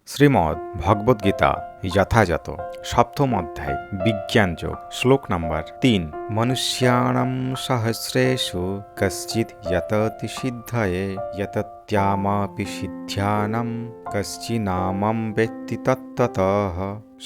শ্রীমদ্ ভগবদ্গীতা যথাযথ সপ্তম অধ্যায় বিজ্ঞান যোগ শ্লোক নাম্বার ৩ মনুষ্যাণাং সহস্রেষু কশ্চিৎ যততি সিদ্ধয়ে যতত্যামাপি সিদ্ধ্যানাং কশ্চিন্নামাং বেত্তি তত্ত্বতঃ।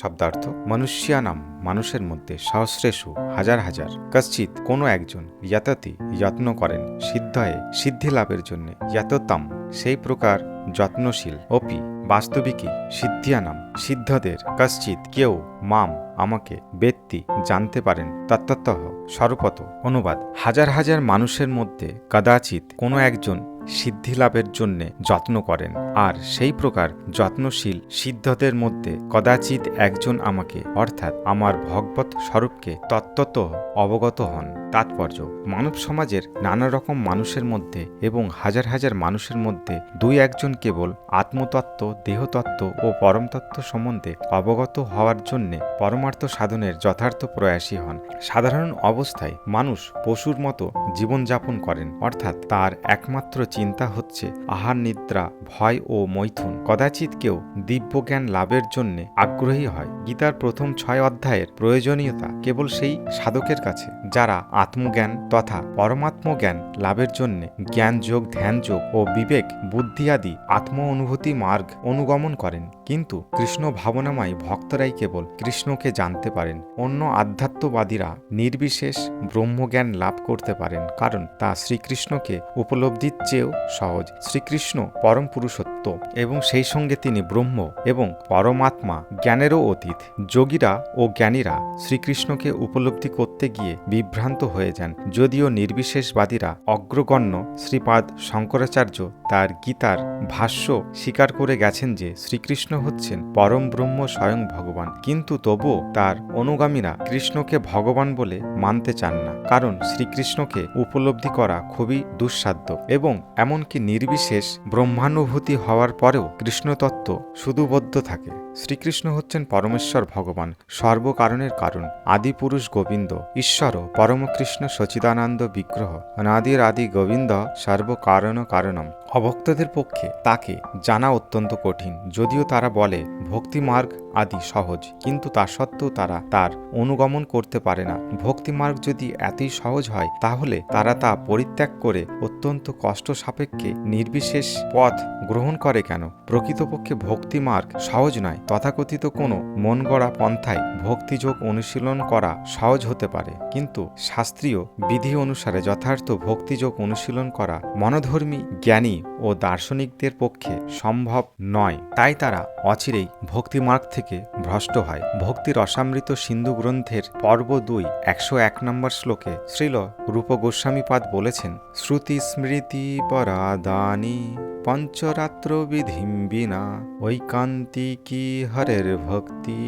শব্দার্থ: মনুষ্যানাম মানুষের মধ্যে, সহস্রেষু হাজার হাজার, কশ্চিৎ কোনো একজন, যততি যত্ন করেন, সিদ্ধয়ে সিদ্ধি লাভের জন্য, যততাম সেই প্রকার যত্নশীল, অপি বাস্তবিকই, সিদ্ধিয়ানাম সিদ্ধদের, কশ্চিৎ কেউ, মাম আমাকে, বেত্তি জানতে পারেন, তত্ত্বতঃ স্বরূপত। অনুবাদ: হাজার হাজার মানুষের মধ্যে কদাচিৎ কোনো একজন সিদ্ধি লাভের জন্যে যত্ন করেন, আর সেই প্রকার যত্নশীল সিদ্ধদের মধ্যে কদাচিৎ একজন আমাকে অর্থাৎ আমার ভগবৎ স্বরূপকে তত্ত্বত অবগত হন। তাৎপর্য: মানব সমাজের নানা রকম মানুষের মধ্যে এবং হাজার হাজার মানুষের মধ্যে দুই একজন কেবল আত্মতত্ত্ব, দেহতত্ত্ব ও পরমতত্ত্ব সম্বন্ধে অবগত হওয়ার জন্যে পরমার্থ সাধনের যথার্থ প্রয়াসী হন। সাধারণ অবস্থায় মানুষ পশুর মতো জীবনযাপন করেন, অর্থাৎ তার একমাত্র চিন্তা হচ্ছে আহার, নিদ্রা, ভয় ও মৈথুন। কদাচিৎ কেউ দিব্যজ্ঞান লাভের জন্য আগ্রহী হয়। গীতার প্রথম ৬ অধ্যায়ের প্রয়োজনীয়তা কেবল সেই সাধকের কাছে যারা আত্মজ্ঞান তথা পরমাত্মজ্ঞান লাভের জন্য জ্ঞান যোগ, ধ্যান যোগ ও বিবেক বুদ্ধি আদি আত্ম অনুভূতি মার্গ অনুগমন করেন। কিন্তু কৃষ্ণ ভাবনাময় ভক্তরাই কেবল কৃষ্ণকে জানতে পারেন। অন্য আধ্যাত্মবাদীরা নির্বিশেষ ব্রহ্মজ্ঞান লাভ করতে পারেন, কারণ তা শ্রীকৃষ্ণকে উপলব্ধির চেয়েও সহজ। শ্রীকৃষ্ণ পরম পুরুষত্ব এবং সেই সঙ্গে তিনি ব্রহ্ম এবং পরমাত্মা, জ্ঞানেরও অতীত। যোগীরা ও জ্ঞানীরা শ্রীকৃষ্ণকে উপলব্ধি করতে গিয়ে বিভ্রান্ত হয়ে যান। যদিও নির্বিশেষবাদীরা অগ্রগণ্য শ্রীপাদ শঙ্করাচার্য তার গীতার ভাষ্য স্বীকার করে গেছেন যে শ্রীকৃষ্ণ হচ্ছেন পরম ব্রহ্ম, স্বয়ং ভগবান, কিন্তু তবুও তার অনুগামীরা কৃষ্ণকে ভগবান বলে মানতে চান না, কারণ শ্রীকৃষ্ণকে উপলব্ধি করা খুবই দুঃসাধ্য এবং এমনকি নির্বিশেষ ব্রহ্মানুভূতি হওয়ার পরেও কৃষ্ণতত্ত্ব শুধুবদ্ধ থাকে। শ্রীকৃষ্ণ হচ্ছেন পরমেশ্বর ভগবান, সর্বকারণের কারণ, আদিপুরুষ গোবিন্দ, ঈশ্বর পরম কৃষ্ণ সচিদানন্দ বিগ্রহ, অনাদির আদি গোবিন্দ সর্বকারণ কারণম। অভক্তদের পক্ষে তাকে জানা অত্যন্ত কঠিন। যদিও তারা বলে ভক্তিমার্গ আদি সহজ, কিন্তু তা সত্ত্বেও তারা তার অনুগমন করতে পারে না। ভক্তিমার্গ যদি এতই সহজ হয়, তাহলে তারা তা পরিত্যাগ করে অত্যন্ত কষ্ট সাপেক্ষে নির্বিশেষ পথ গ্রহণ করে কেন? প্রকৃতপক্ষে ভক্তিমার্গ সহজ নয়। তথাকথিত কোনো মন গড়া পন্থায় ভক্তিযোগ অনুশীলন করা সহজ হতে পারে, কিন্তু শাস্ত্রীয় বিধি অনুসারে যথার্থ ভক্তিযোগ অনুশীলন করা মনোধর্মী, জ্ঞানী ও দার্শনিকদের পক্ষে সম্ভব নয়। তাই তারা অচিরেই ভক্তিমার্গ থেকে ভ্রষ্ট হয়। ভক্তি রসামৃত সিন্ধু গ্রন্থের পর্ব ২ ১০১ নম্বর শ্লোকে শ্রীল রূপ গোস্বামীপাদ বলেছেন, শ্রুতি স্মৃতি পরাদানি পঞ্চরাত্র বিধিম বিনা ঐকান্তিকি হরের ভক্তি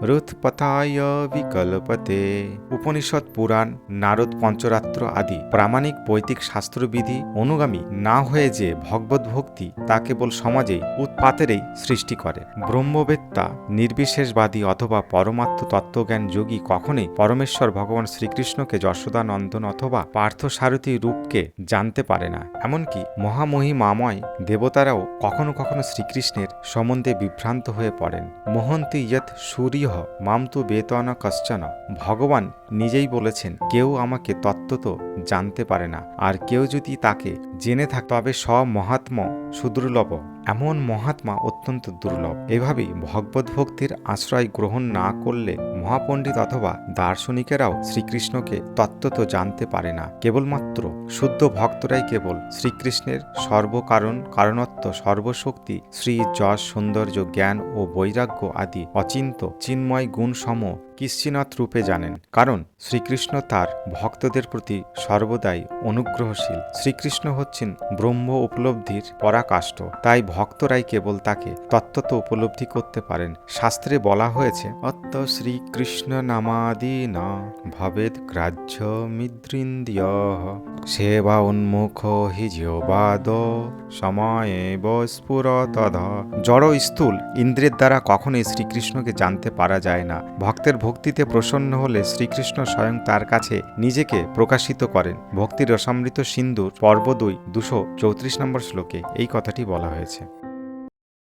রুৎপথায় বিকল্পতে। উপনিষদ, পুরাণ, নারদ পঞ্চরাত্র আদি প্রামাণিক বৈদিক শাস্ত্রবিধি অনুগামী না হয়ে যে ভগবত ভক্তি, তা কেবল সমাজেই উৎপাতেরই সৃষ্টি করে। ব্রহ্মবেত্তা, নির্বিশেষবাদী অথবা পরমাত্ম তত্ত্বজ্ঞান যোগী কখনোই পরমেশ্বর ভগবান শ্রীকৃষ্ণকে যশোদা নন্দন অথবা পার্থসারথী রূপকে জানতে পারে না। এমনকি মহামহিমাময় দেবতারাও কখনো কখনো শ্রীকৃষ্ণের সম্বন্ধে বিভ্রান্ত হয়ে পড়েন। মোহন্তি ইয়ৎ সূরিহ মাম তু বেতন কশ্চন। ভগবান নিজেই বলেছেন, কেউ আমাকে তত্ত্বত জানতে পারে না, আর কেউ যদি তাকে জেনে থাকে তবে মহাত্ম সুদুর্লভ। এমন মহাত্মা অত্যন্ত দুর্লভ। এভাবেই ভগবত ভক্তির আশ্রয় গ্রহণ না করলে মহাপণ্ডিত অথবা দার্শনিকেরাও শ্রীকৃষ্ণকে তত্ত্বত জানতে পারে না। কেবলমাত্র শুদ্ধ ভক্তরাই কেবল শ্রীকৃষ্ণের সর্বকারণ, কারণত্ব, সর্বশক্তি, শ্রী যশ, সৌন্দর্য, জ্ঞান ও বৈরাগ্য আদি অচিন্ত চিন্ময় গুণ সম কিশ্চিনত রূপে জানেন, কারণ শ্রীকৃষ্ণ তার ভক্তদের প্রতি সর্বদাই অনুগ্রহশীল। শ্রীকৃষ্ণ হচ্ছেন ব্রহ্ম উপলব্ধির পরাকাষ্ঠ, তাই ভক্তরাই কেবল তাকে তত্ত্বত উপলব্ধি করতে পারেন। শাস্ত্রে বলা হয়েছে, অত্ত শ্রীকৃষ্ণ নামাদি না ভবেদ গ্রাহ্য মিদ্রিন্দ্রিয় সেবা উন্মুখ হি জিহ্বাদ সময়ে স্ফুরতধ। জড় স্থূল ইন্দ্রিয়ের দ্বারা কখনোই শ্রীকৃষ্ণকে জানতে পারা যায় না। ভক্তের ভক্তিতে প্রসন্ন হলে শ্রীকৃষ্ণ স্বয়ং তার কাছে নিজেকে প্রকাশিত করেন। ভক্তির রসামৃত সিন্ধুর পর্ব ২ ২৩৪ নম্বর শ্লোকে এই কথাটি বলা হয়েছে।